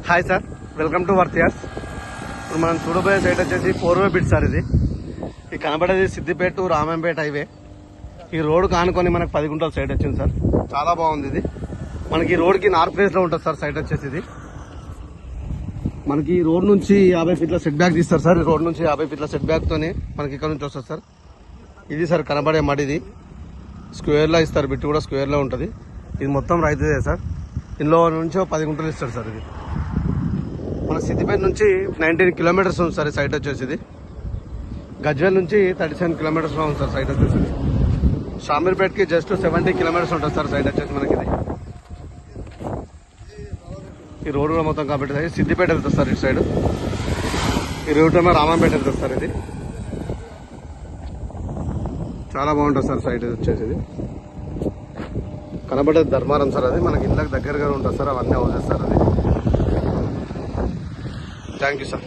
Hi sir, welcome to వర్తియాస్. ఇప్పుడు మనం చూడబోయే సైట్ వచ్చేసి 4-way బిట్ సార్. ఇది కనబడేది సిద్దిపేట టు రామంపేట హైవే. ఈ రోడ్ కానుకొని మనకు 10 గుంటల సైట్ వచ్చింది సార్. చాలా బాగుంది. ఇది మనకి ఈ రోడ్కి నార్త్ ఫేస్ లో ఉంటుంది సార్ సైట్ వచ్చేసి. ఇది మనకి ఈ రోడ్ నుంచి 50 ఫీట్ల సెట్ బ్యాక్ తీస్తారు సార్. ఈ రోడ్ నుంచి 50 ఫీట్ల సెట్ బ్యాక్ తోనే మనకి ఇక్కడ నుంచి వస్తుంది సార్. ఇది సార్ కనబడే మడిది స్క్వేర్ లో ఇస్తారు. బిట్ కూడా స్క్వేర్ లో ఉంటుంది. ఇది మొత్తం రైతుదే సార్. ఇందులో నుంచి 10 గుంటలు ఇస్తారు సార్. ఇది మన సిద్దిపేట నుంచి 19 కిలోమీటర్స్ ఉంది సార్ ఈ సైట్ వచ్చేసి. ఇది గజ్వేల్ నుంచి 37 కిలోమీటర్స్ లో ఉంది సార్ సైట్ వచ్చేసి. షామీర్పేటకి జస్ట్ 70 కిలోమీటర్స్ ఉంటుంది సార్ సైట్ వచ్చేసి మనకి. ఇది ఈ రోడ్ కూడా మొత్తం కాబట్టి సిద్దిపేట వెళ్తుంది సార్ ఇటు సైడ్. ఈ రూట్ ఏమో రామంపేట వెళ్తుంది సార్. ఇది చాలా బాగుంటుంది సార్ సైట్ వచ్చేసి. ఇది కనబడేది ధర్మారం సార్. అది మనకి ఇళ్ళకి దగ్గరగా ఉంటుంది సార్. అవన్నీ హౌసెస్ సార్. అది థ్యాంక్ యూ సార్.